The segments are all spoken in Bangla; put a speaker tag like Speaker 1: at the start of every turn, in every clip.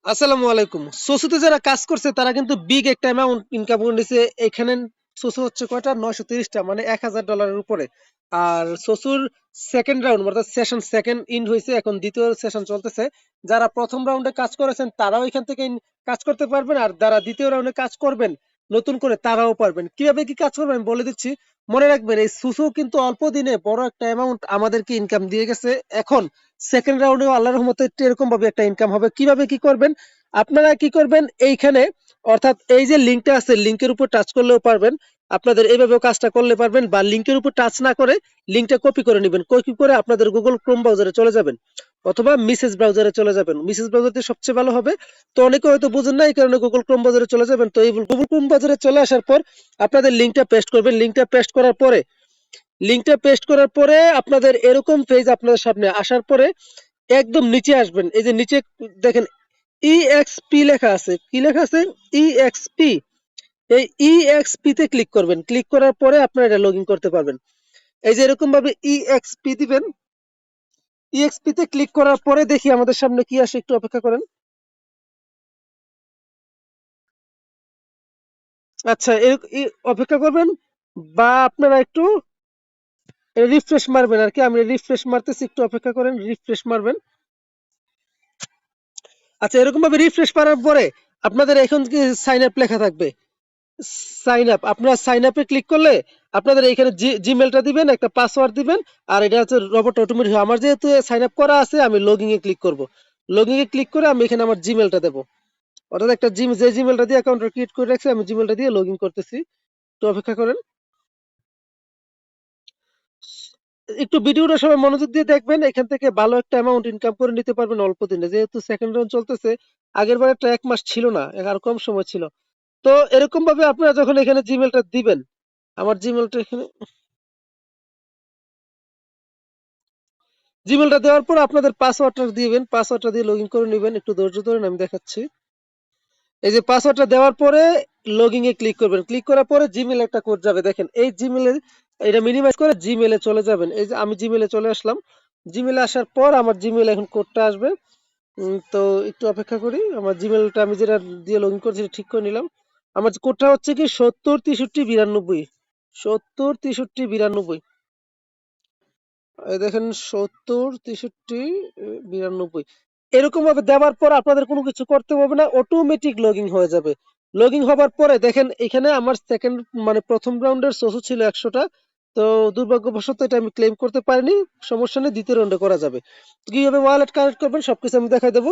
Speaker 1: আসসালামু আলাইকুম। সোসুতে যারা কাজ করছে তারা কিন্তু বিগ একটা অ্যামাউন্ট ইনকাম করে নিছে। এখানে সোসু হচ্ছে কয়টা 930টা মানে $1000 উপরে। আর সোসুর সেকেন্ড রাউন্ড অর্থাৎ সেশন সেকেন্ড ইন হয়েছে, এখন দ্বিতীয় সেশন চলতেছে। যারা প্রথম রাউন্ডে কাজ করেছেন তারাও এখান থেকে কাজ করতে পারবেন, আর যারা দ্বিতীয় রাউন্ডে কাজ করবেন নতুন করে তারাও পারবেন। কিভাবে কি কাজ করবেন আমি বলে দিচ্ছি। মনে রাখবেন এই সুসু কিন্তু অল্প দিনে বড় একটা অ্যামাউন্ট আমাদেরকে ইনকাম দিয়ে গেছে। এখন সেকেন্ড রাউন্ডেও আল্লাহর রহমতে এরকম ভাবে একটা ইনকাম হবে। কিভাবে কি করবেন আপনারা কি করবেন এইখানে, অর্থাৎ এই যে লিঙ্কটা আছে লিঙ্কের উপর টাচ করলেও পারবেন। আপনাদের এইভাবেও কাজটা করলে পারবেন, বা লিঙ্কের উপর টাচ না করে লিঙ্কটা কপি করে নেবেন। কপি করে আপনাদের গুগল ক্রোম ব্রাউজারে চলে যাবেন অথবা মিসেস ব্রাউজারে চলে যাবেন। মিসেস ব্রাউজারতে সবচেয়ে ভালো হবে। তো অনেকে হয়তো বুঝেন না, এই কারণে গুগল ক্রোম ব্রাউজারে চলে যাবেন। তো এই গুগল ক্রোম ব্রাউজারে চলে আসার পর আপনাদের লিঙ্কটা পেস্ট করবেন। লিঙ্কটা পেস্ট করার পরে আপনাদের এরকম পেজ আপনাদের সামনে আসার পরে একদম নিচে আসবেন। এই যে নিচে দেখেন ইএক্সপি লেখা আছে। কি লেখা আছে? ইএক্সপি। এই ইএক্সপি তে ক্লিক করবেন। ক্লিক করার পরে আপনারা এটা লগ ইন করতে পারবেন। এই যে এরকম ভাবে ইএক্সপি দিবেন। ইএক্সপি তে ক্লিক করার পরে দেখি আমাদের সামনে কি আসে, একটু অপেক্ষা করেন। আচ্ছা, অপেক্ষা করবেন, বা আপনারা একটু রিফ্রেশ মারবেন আর কি। আমি রিফ্রেশ মারতেছি, একটু অপেক্ষা করেন, রিফ্রেশ মারবেন। আচ্ছা, এরকম ভাবে রিফ্রেশ মারার পরে আপনাদের এখন কি সাইন আপ লেখা থাকবে। সাইন আপ, আপনারা সাইন আপে ক্লিক করলে আপনাদের এখানে জিমেলটা দিবেন, একটা পাসওয়ার্ড দিবেন। আর এটা হচ্ছে রোবট অটোমেটিক। আমার যেহেতু সাইন আপ করা আছে আমি লগইন এ ক্লিক করব। লগইন এ ক্লিক করে আমি এখানে আমার জিমেলটা দেব। অর্থাৎ একটা যে জিমেলটা দিয়ে অ্যাকাউন্টটা ক্রিয়েট করে রাখছি আমি জিমেলটা দিয়ে লগইন করতেছি। তো অপেক্ষা করেন, একটু ভিডিওটা সবাই মনোযোগ দিয়ে দেখবেন। এখান থেকে ভালো একটা অ্যামাউন্ট ইনকাম করে নিতে পারবেন অল্প দিনে। যেহেতু সেকেন্ড রাউন্ড চলতেছে, আগের বার একটা 1 মাস ছিল না, আর কম সময় ছিল। তো এরকম ভাবে আপনারা যখন এখানে জিমেলটা দিবেন, আমার জিমেলটা এখানে, জিমেলটা দেওয়ার পর আপনাদের পাসওয়ার্ডটা দিবেন। পাসওয়ার্ডটা দিয়ে লগইন করে নেবেন। একটু ধৈর্য ধরেন, আমি দেখাচ্ছি। এই যে পাসওয়ার্ডটা দেওয়ার পরে লগইন এ ক্লিক করবেন। ক্লিক করার পরে জিমেল একটা কোড যাবে, দেখেন এই জিমেলে। এটা মিনিমাইজ করে জিমেলে চলে যাবেন। এই যে আমি জিমেলে চলে আসলাম। জিমেলে আসার পর আমার জিমেলে এখন কোডটা আসবে। তো একটু অপেক্ষা করি। আমার জিমেলটা আমি যেটা দিয়ে লগইন করছি সেটা ঠিক করে নিলাম। আমার কোডটা হচ্ছে কি 70 63 92। 70 63 92। এই দেখেন 70 63 92। এরকম ভাবে দেওয়ার পর আপনাদের কোনো কিছু করতে হবে না, অটোমেটিক লগইন হয়ে যাবে। লগইন হবার পরে দেখেন এখানে আমার সেকেন্ড মানে প্রথম রাউন্ডের সোসু ছিল 100টা। তো দুর্ভাগ্যবশত এটা আমি ক্লেম করতে পারিনি। সমস্যা নেই, দ্বিতীয় রাউন্ডে করা যাবে। তো কিভাবে ওয়ালেট কানেক্ট করবেন সবকিছু আমি দেখাই দেবো।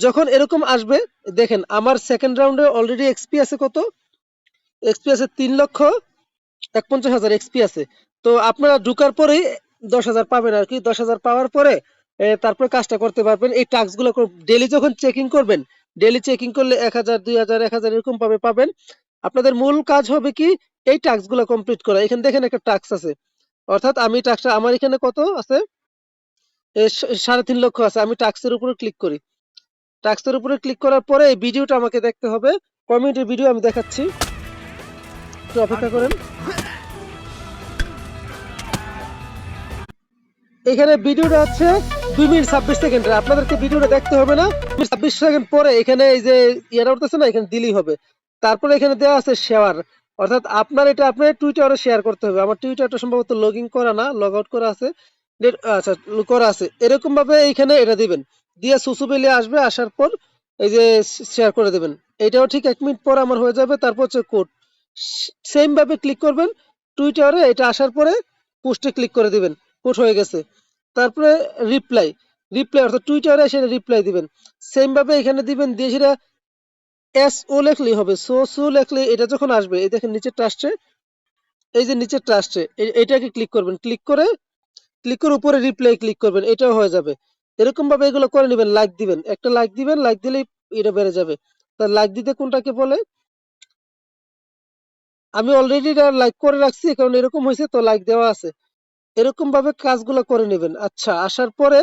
Speaker 1: যখন এরকম আসবে দেখেন আমার সেকেন্ড রাউন্ডে অলরেডি এক্সপি আছে কত? এক্সপি আছে 3,51,000 এক্সপি আছে। তো আপনারা ঢুকার পরেই 10,000 পাবেন আর কি। 10,000 পাওয়ার পরে তারপরে কাজটা করতে পারবেন। এই টাস্ক গুলো ডেলি যখন চেকিং করবেন, ডেলি চেকিং করলে 1,000 2,000 1,000 এরকম ভাবে পাবেন। আপনাদের মূল কাজ হবে কি এই টাস্ক গুলো কমপ্লিট করা। এখানে দেখেন একটা টাস্ক আছে, অর্থাৎ আমি টাস্কটা আমার এখানে কত আছে, 3.5 লক্ষ আছে। আমি টাস্কের উপরে ক্লিক করি। টাস্কের উপরে ক্লিক করার পরে এই ভিডিওটা আমাকে দেখতে হবে। কমিউনিটি ভিডিও আমি দেখাচ্ছি, একটু অপেক্ষা করেন। এখানে ভিডিওটা হচ্ছে 2 মিনিট 26 সেকেন্ডের। আপনাদেরকে ভিডিওটা দেখতে হবে না। 2 মিনিট 26 সেকেন্ড পরে এখানে এই যে ইয়েটা উঠতেছে না, এখানে দিলেই হবে। তারপরে এখানে দেওয়া আছে শেয়ার, অর্থাৎ আপনার এটা আপনার টুইটারে শেয়ার করতে হবে। আমার টুইটারটা সম্ভবত লগ ইন করা না, লগ আউট করা আছে। আচ্ছা, করা আছে। এরকম ভাবে এইখানে এটা দিবেন, দিয়ে সুসুবেলি আসবে। আসার পর এই যে শেয়ার করে দেবেন। এটাও ঠিক 1 মিনিট পর আমার হয়ে যাবে। তারপর হচ্ছে কোড, সেম ভাবে ক্লিক করবেন টুইটারে। এটা আসার পরে পোস্টে ক্লিক করে দিবেন। কোড হয়ে গেছে। তারপরে রিপ্লাই, অর্থাৎ টুইটারে এসে রিপ্লাই দিবেন। সেম ভাবে এখানে দিবেন, দিয়ে সেটা এস ও লেখলেই হবে। সো লেখলে এটা যখন আসবে এই দেখেন নিচে ট্রাস্টে, এই যে নিচে ট্রাস্টে এটাকে ক্লিক করবেন। ক্লিক করে উপরে রিপ্লাই ক্লিক করবেন, এটাও হয়ে যাবে। এরকম ভাবে এগুলো করে নেবেন। লাইক দিবেন, একটা লাইক দিবেন, লাইক দিলেই এটা বেড়ে যাবে। তা লাইক দিতে কোনটাকে বলে, আমি অলরেডি লাইক করে রাখছি কারণ এরকম হয়েছে তো লাইক দেওয়া আছে। এরকম ভাবে কাজগুলো করে নেবেন। আচ্ছা, আসার পরে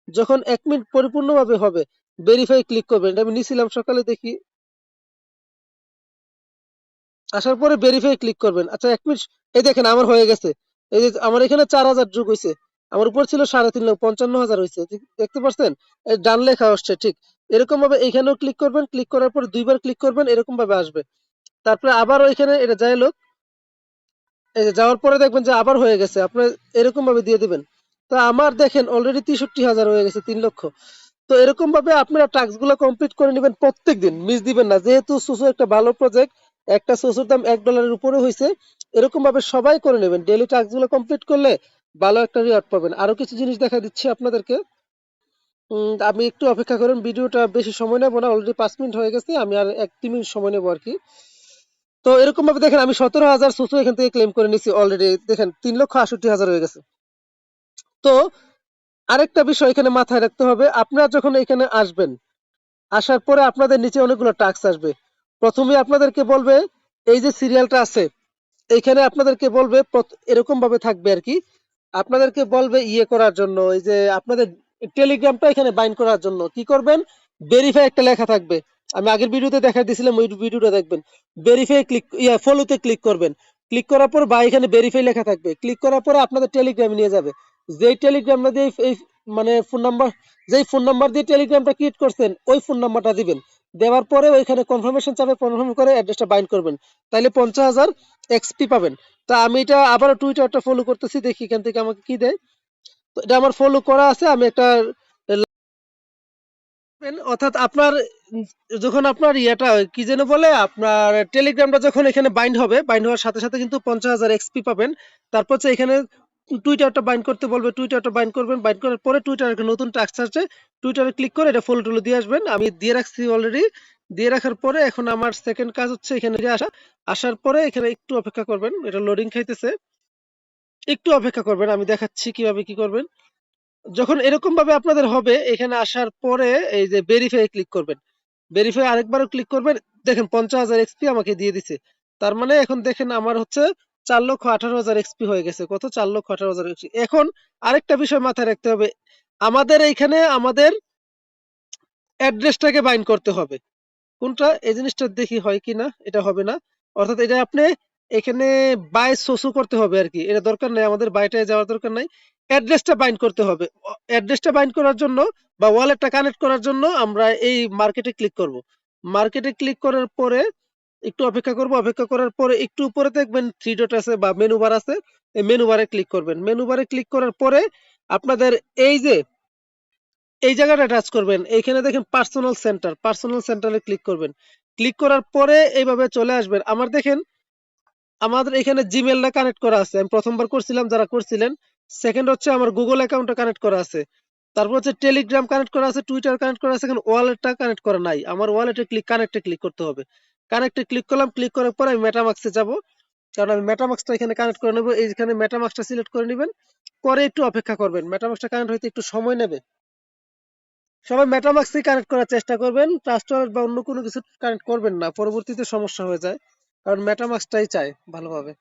Speaker 1: যখন 1 মিনিট পরিপূর্ণভাবে হবে ভেরিফাই ক্লিক করবেন। এটা আমি নিছিলাম সকালে, দেখি। আসার পরে ভেরিফাই ক্লিক করবেন। আচ্ছা, 1 মিনিট, এই দেখেন আমার হয়ে গেছে। এই যে আমার এখানে 4,000 যোগ হয়েছে। আমার উপর ছিল 3.5 লক্ষ, 55,000 হয়েছে। দেখতে পাচ্ছেন? এই ডান লেখা আসছে ঠিক। এরকম ভাবে এখানেও ক্লিক করবেন, ক্লিক করার পর 2বার ক্লিক করবেন, এরকম ভাবে আসবে। তারপরে আবারও এখানে এটা যাই লোক, এই যে যাওয়ার পরে দেখবেন যে আবার হয়ে গেছে, আপনি এরকম ভাবে দিয়ে দিবেন। তো আমার দেখেন অলরেডি 63,000 হয়ে গেছে, 3 লক্ষ। তো এরকম ভাবে আপনারা টাস্ক গুলো কমপ্লিট করে নেবেন, প্রত্যেকদিন মিস দিবেন না। যেহেতু সুসু একটা ভালো প্রজেক্ট, একটা সুসুর দাম $1 উপরে হয়েছে, এরকম ভাবে সবাই করে নেবেন। ডেইলি টাস্ক গুলো কমপ্লিট করলে ভালো একটা রিওয়ার্ড পাবেন। আরো কিছু জিনিস দেখা দিচ্ছি আপনাদেরকে। আমি একটু অপেক্ষা করেন, ভিডিওটা বেশি সময় নেবো না, অলরেডি 5 মিনিট হয়ে গেছে, আমি আর 1-2 মিনিট সময় নেবো আর কি। তো এরকম ভাবে দেখেন আমি 17,000 সুসু এখান থেকে ক্লেম করে নিছি অলরেডি, দেখেন 3,68,000 হয়ে গেছে। তো আরেকটা বিষয় এখানে মাথায় রাখতে হবে, আপনারা যখন এখানে আসবেন, আসার পরে আপনাদের নিচে অনেকগুলো টাস্ক আসবে। প্রথমে আপনাদেরকে বলবে এই যে সিরিয়ালটা আছে, এইখানে আপনাদেরকে বলবে এরকম ভাবে থাকবে আর কি, আপনাদেরকে বলবে ইয়ে করার জন্য, এই যে আপনাদের টেলিগ্রামটা এখানে বাইন্ড করার জন্য কি করবেন, ভেরিফাই একটা লেখা থাকবে। আমি আগের ভিডিওতে দেখা দিয়েছিলাম, ওই ভিডিওটা দেখবেন। ভেরিফাই ক্লিক, ফলোতে ক্লিক করবেন। ক্লিক করার পর বা এখানে ভেরিফাই লেখা থাকবে, ক্লিক করার পরে আপনাদের টেলিগ্রামে নিয়ে যাবে। যেই টেলিগ্রামটা দিয়ে এই মানে ফোন নাম্বার, যেই ফোন নাম্বার দিয়ে টেলিগ্রামটা ক্রিয়েট করছেন ওই ফোন নাম্বারটা দিবেন। দেওয়ার পরে ওইখানে কনফার্মেশন চাপে কনফার্ম করে অ্যাড্রেসটা বাইন্ড করবেন, তাইলে 50,000 এক্সপি পাবেন। তা আমি এটা আবারও টুইটারটা ফলো করতেছি, দেখি এখান থেকে আমাকে কি দেয়। তো এটা আমার ফলো করা আছে, আমি একটা অর্থাৎ আপনার যখন আপনার ইয়েটা কি যেন বলে, আপনার টেলিগ্রামটা যখন এখানে বাইন্ড হবে, বাইন্ড হওয়ার সাথে সাথে কিন্তু 50,000 এক্সপি পাবেন। তারপর হচ্ছে এখানে টুইটারটা বাইন্ড করতে বলবে, টুইটারটা বাইন্ড করবেন, বাইন্ড করার পরে টুইটার একটা নতুন টাস্ক আসছে, টুইটারে ক্লিক করে এটা ফলো টলো দিয়ে আসবেন। আমি দিয়ে রাখছি অলরেডি। দিয়ে রাখার পরে এখন আমার সেকেন্ড কাজ হচ্ছে এখানে আসা। আসার পরে এখানে একটু অপেক্ষা করবেন, এটা লোডিং খাইতেছে, একটু অপেক্ষা করবেন, আমি দেখাচ্ছি কিভাবে কি করবেন। যখন এরকম ভাবে আপনাদের হবে, এখানে আসার পরে এই যে ভেরিফাই ক্লিক করবেন, ভেরিফাই আরেকবারও ক্লিক করবেন। দেখেন 50,000 এক্সপি আমাকে দিয়ে দিছে। তার মানে এখন দেখেন আমার হচ্ছে 4,18,000 এক্সপি হয়ে গেছে। কত? 4,18,000 এক্সপি। এখন আরেকটা বিষয় মাথায় রাখতে হবে, আমাদের এইখানে আমাদের অ্যাড্রেসটাকে বাইন্ড করতে হবে। কোনটা? এই জিনিসটা দেখি হয় কিনা, এটা হবে না। অর্থাৎ এটা আপনি এখানে বাই সোসু করতে হবে আর কি, এটা দরকার নাই, আমাদের বাইটায় যাওয়ার দরকার নাই। অ্যাড্রেসটা বাইন্ড করতে হবে। অ্যাড্রেসটা বাইন্ড করার জন্য বা ওয়ালেটটা কানেক্ট করার জন্য আমরা এই মার্কেটে ক্লিক করব। মার্কেটে ক্লিক করার পরে একটু অপেক্ষা করব, অপেক্ষা করার পরে একটু উপরে দেখবেন 3 ডট আছে বা মেনু বার আছে, এই মেনু বারে ক্লিক করবেন। মেনু বারে ক্লিক করার পরে আপনাদের এই যে এই জায়গাটা টাচ করবেন, এইখানে দেখেন পার্সোনাল সেন্টার, পার্সোনাল সেন্টারে ক্লিক করবেন। ক্লিক করার পরে এইভাবে চলে আসবেন। আমার দেখেন আমাদের এখানে জিমেলটা কানেক্ট করা আছে, আমি প্রথমবার করছিলাম, যারা করছিলেন। সেকেন্ড হচ্ছে আমার গুগল অ্যাকাউন্টটা কানেক্ট করা আছে। তারপর হচ্ছে টেলিগ্রাম কানেক্ট করা আছে, টুইটার কানেক্ট করা আছে, এখন ওয়ালেটটা কানেক্ট করা নাই। আমার ওয়ালেটে কানেক্টে ক্লিক করতে হবে। কানেক্টে ক্লিক করলাম, ক্লিক করার পরে আমি মেটামাক্সে যাব, কারণ আমি মেটামাক্সটা এখানে কানেক্ট করে নেবো। এইখানে মেটামাক্সটা সিলেক্ট করে নেবেন, পরে একটু অপেক্ষা করবেন, মেটামাক্সটা কানেক্ট হইতে একটু সময় নেবে। সবাই মেটামাক্সই কানেক্ট করার চেষ্টা করবেন, ট্রাস্ট ওয়ালেট বা অন্য কোনো কিছু কানেক্ট করবেন না, পরবর্তীতে সমস্যা হয়ে যায়। কারণ মেটামাক্সটাই চায় ভালোভাবে।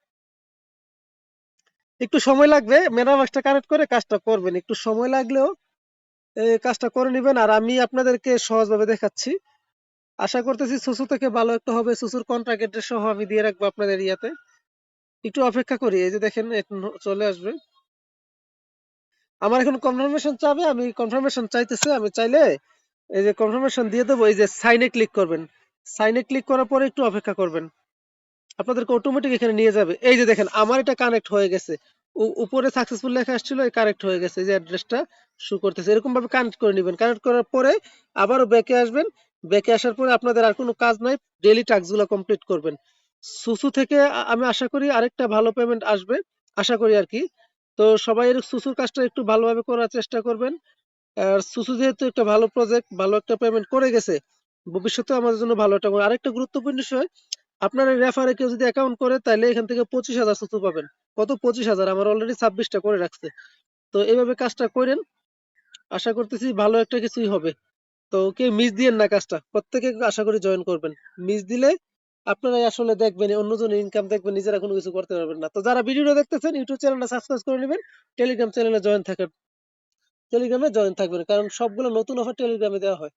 Speaker 1: একটু সময় লাগবে, মেটামাক্সটা কানেক্ট করে কাজটা করবেন, একটু সময় লাগলেও এই কাজটা করে নেবেন। আর আমি আপনাদেরকে সহজভাবে দেখাচ্ছি, আশা করতেছি সুসু থেকে ভালো একটা হবে। সুসুর কন্ট্রাক্ট অ্যাড্রেস সহ আমি দিয়ে রাখবো আপনাদের ইয়াতে। একটু অপেক্ষা করি, এই যে দেখেন এখন চলে আসবে। আমার এখন কনফার্মেশন চাবে, আমি কনফার্মেশন চাইতেছে, আমি চাইলে এই যে কনফার্মেশন দিয়ে দেবো। এই যে সাইনে ক্লিক করবেন, সাইনে ক্লিক করার পরে একটু অপেক্ষা করবেন, আপনাদেরকে অটোমেটিক এখানে নিয়ে যাবে। এই যে দেখেন আমার এটা কানেক্ট হয়ে গেছে, উপরে সাকসেসফুল লেখা আসছিল, এই কানেক্ট হয়ে গেছে, এই যে অ্যাড্রেসটা শো করতেছে। এরকম ভাবে কানেক্ট করে নেবেন। কানেক্ট করার পরে আবারও ব্যাকে আসবেন। ব্যাকে আসার পরে আপনাদের আর কোনো কাজ নাই, ডেইলি টাস্ক গুলো কমপ্লিট করবেন। সুসু থেকে আমি আশা করি আরেকটা ভালো পেমেন্ট আসবে, আশা করি আর কি। তো সবাই সুসুর কাজটা একটু ভালোভাবে করার চেষ্টা করবেন। আর সুসু যেহেতু একটা ভালো প্রজেক্ট, ভালো একটা পেমেন্ট করে গেছে, ভবিষ্যতে আমাদের জন্য ভালো একটা। আরেকটা গুরুত্বপূর্ণ বিষয়, আপনার রেফারে কেউ যদি অ্যাকাউন্ট করে তাহলে এখান থেকে 25,000 সুসু পাবেন। কত? 25,000। আমার অলরেডি 26টা করে রাখছে। তো এইভাবে কাজটা করেন, আশা করতেছি ভালো একটা কিছুই হবে। তো কেউ মিস দিয়েন না কাজটা, প্রত্যেকে আশা করি জয়েন করবেন। মিস দিলে আপনারাই আসলে দেখবেন অন্যজনের ইনকাম দেখবেন, নিজেরা কোনো কিছু করতে পারবেন না। তো যারা ভিডিওটা দেখতেছেন ইউটিউব চ্যানেলটা সাবস্ক্রাইব করে নেবেন, টেলিগ্রাম চ্যানেলে জয়েন থাকেন, টেলিগ্রামে জয়েন থাকবেন, কারণ সবগুলো নতুন অফার টেলিগ্রামে দেওয়া হয়।